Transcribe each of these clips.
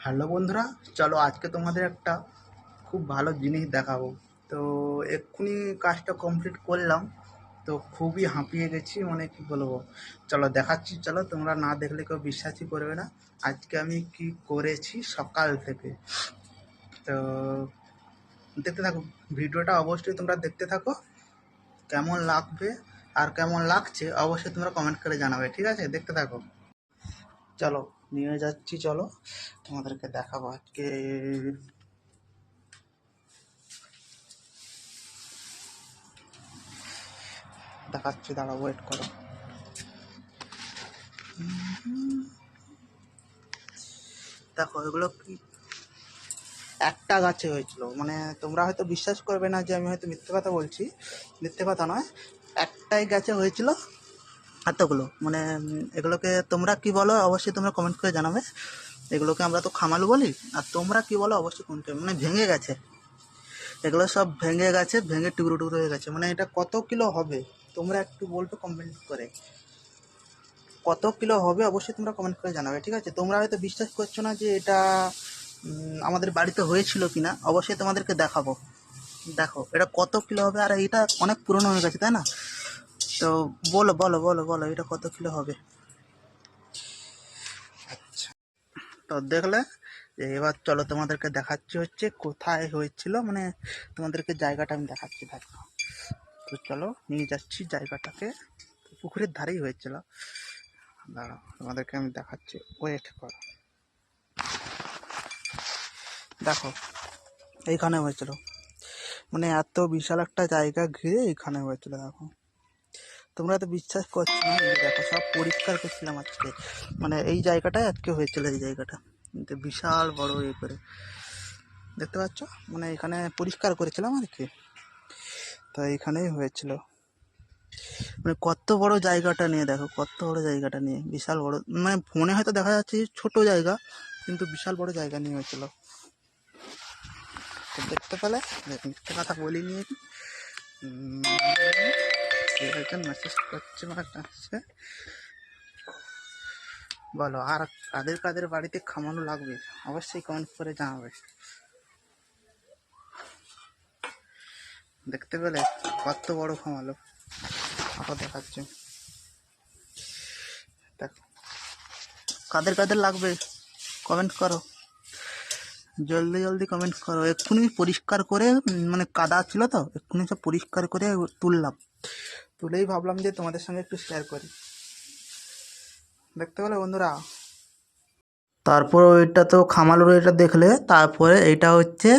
Hello বন্ধুরা, চলো আজকে তোমাদের একটা খুব ভালো জিনিস দেখাবো। তো এক্ষুনি কাজটা কমপ্লিট করলাম, তো খুবই হাঁপিয়ে গেছি, মানে কি বলবো। চলো দেখাচ্ছি, চলো তোমরা না দেখলে কেউ বিশ্বাসই করবে না আজকে আমি কি করেছি সকাল থেকে। তো দেখতে থাকো, ভিডিওটা অবশ্যই তোমরা দেখতে থাকো। কেমন লাগবে আর কেমন লাগছে অবশ্যই তোমরা কমেন্ট করে জানাবে, ঠিক আছে? দেখতে থাকো, চলো নিয়ে যাচ্ছি, চলো তোমাদেরকে দেখাবো আজকে। দেখাচ্ছি, দাঁড়াও, ওয়েট করো। দেখো এগুলো কি একটা গাছে হয়েছিল, মানে তোমরা হয়তো বিশ্বাস করবে না যে আমি হয়তো মিথ্যে কথা বলছি। মিথ্যে কথা নয়, একটাই গাছে হয়েছিল এতগুলো। মানে এগুলোকে তোমরা কি বলো অবশ্যই তোমরা কমেন্ট করে জানাবে। এগুলোকে আমরা তো খামালু বলি, আর তোমরা কি বলো অবশ্যই কমেন্ট করে। মানে ভেঙে গেছে, এগুলো সব ভেঙে গেছে, ভেঙে টুকরো টুকরো হয়ে গেছে। মানে এটা কত কিলো হবে তোমরা একটু বলবে কমেন্ট করে। কত কিলো হবে অবশ্যই তোমরা কমেন্ট করে জানাবে, ঠিক আছে? তোমরা হয়তো বিশ্বাস করছো না যে এটা আমাদের বাড়িতে হয়েছিল কিনা, অবশ্যই তোমাদেরকে দেখাবো। দেখো এটা কত কিলো হবে, আর এটা অনেক পুরনো হয়ে গেছে, তাই না? তো বলো বলো বলো বলো, এটা কত কিলো হবে? আচ্ছা, তো দেখলে যে এবার চলো তোমাদেরকে দেখাচ্ছি হচ্ছে কোথায় হয়েছিল, মানে তোমাদেরকে জায়গাটা আমি দেখাচ্ছি। দেখো, তো চলো নিয়ে যাচ্ছি জায়গাটাকে। পুকুরের ধারেই হয়েছিল, দাঁড়াও তোমাদেরকে আমি দেখাচ্ছি, ওয়েট করো। দেখো এইখানে হয়েছিল, মানে এত বিশাল একটা জায়গা ঘিরে এইখানে হয়েছিল। দেখো তোমরা তো বিশ্বাস করছো না, এই দেখো সব পরিষ্কার করছিলাম আজকে। মানে এই জায়গাটায় আজকে হয়েছিল, এই জায়গাটা কিন্তু বিশাল বড় ইয়ে করে, দেখতে পাচ্ছ? মানে এখানে পরিষ্কার করেছিলাম আর কি, তো এইখানেই হয়েছিল। মানে কত বড় জায়গাটা নিয়ে, দেখো কত বড় জায়গাটা নিয়ে, বিশাল বড়। মানে ফোনে হয়তো দেখা যাচ্ছে ছোট জায়গা, কিন্তু বিশাল বড় জায়গা নিয়ে হয়েছিল। তো দেখতে পেলে, মিথ্যে কথা বলিনি। একজন মেসেজ করছে, আসছে, বলো আর কাদের কাদের বাড়িতে খামানো লাগবে অবশ্যই কমেন্ট করে জানাবে। দেখতে পেলে কত বড় খামালো, আবার দেখাচ্ছে। দেখো কাদের কাদের লাগবে কমেন্ট করো, জলদি জলদি কমেন্ট করো। এক্ষুনি পরিষ্কার করে, মানে কাদা ছিল তো, এক্ষুনি সব পরিষ্কার করে তুললাম, তুলেই ভাবলাম যে তোমাদের সঙ্গে একটু শেয়ার করি। দেখতে পেলে বন্ধুরা? তারপর ওইটা তো খামালোর, এটা দেখলে। তারপরে এইটা হচ্ছে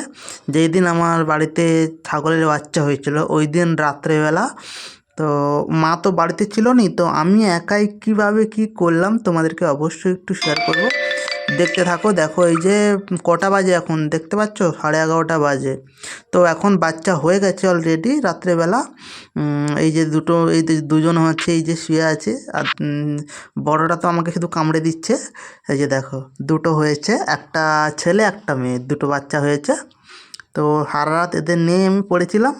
যেই দিন আমার বাড়িতে ছাগলের বাচ্চা হয়েছিল, ওই দিন রাত্রেবেলা। তো মা তো বাড়িতে ছিল নি, তো আমি একাই কীভাবে কী করলাম তোমাদেরকে অবশ্যই একটু শেয়ার করব, দেখতে থাকো। দেখো এই যে কটা বাজে এখন দেখতে পাচ্ছ, 11:30 বাজে। তো এখন বাচ্চা হয়ে গেছে অলরেডি রাত্রেবেলা। এই যে দুটো, এই যে দুজন হচ্ছে এই যে শুয়ে আছে, আর বড়টা তো আমাকে শুধু কামড়ে দিচ্ছে। এই যে দেখো দুটো হয়েছে, একটা ছেলে একটা মেয়ে, দুটো বাচ্চা হয়েছে। তো সারা রাত এদের নিয়ে আমি পড়েছিলাম।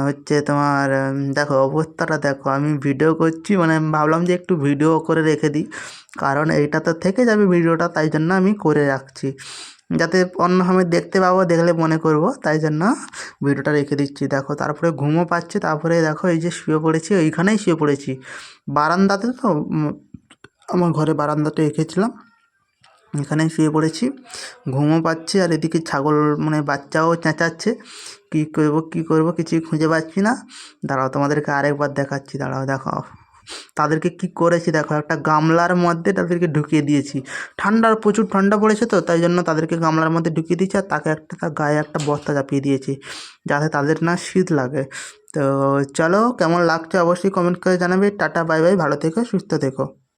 হচ্ছে তোমার দেখো অবস্থাটা দেখো, আমি ভিডিও করছি, মানে ভাবলাম যে একটু ভিডিও করে রেখে দিই, কারণ এইটা তো থেকে যাবে ভিডিওটা, তাই জন্য আমি করে রাখছি, যাতে অন্য সময় দেখতে পাবো, দেখলে মনে করব, তাই জন্য ভিডিওটা রেখে দিচ্ছি। দেখো তারপরে ঘুমও পাচ্ছে, তারপরে দেখো এই যে শুয়ে পড়েছি, ওইখানেই শুয়ে পড়েছি বারান্দাতে। তো আমার ঘরে বারান্দাতে রেখেছিলাম, এখানেই শুয়ে পড়েছি, ঘুমও পাচ্ছি, আর এদিকে ছাগল মানে বাচ্চাও চেঁচাচ্ছে। কী করবো কী করবো কিছুই খুঁজে পাচ্ছি না। দাঁড়াও তোমাদেরকে আরেকবার দেখাচ্ছি, দাঁড়াও দেখো তাদেরকে কি করেছি। দেখো একটা গামলার মধ্যে তাদেরকে ঢুকিয়ে দিয়েছি, ঠান্ডার প্রচুর ঠান্ডা পড়েছে তো, তাই জন্য তাদেরকে গামলার মধ্যে ঢুকিয়ে দিয়েছি, আর তাকে একটা তার গায়ে একটা বস্তা চাপিয়ে দিয়েছি, যাতে তাদের না শীত লাগে। তো চলো কেমন লাগছে অবশ্যই কমেন্ট করে জানাবে। টাটা, বাই বাই, ভালো থেকো, সুস্থ থেকো।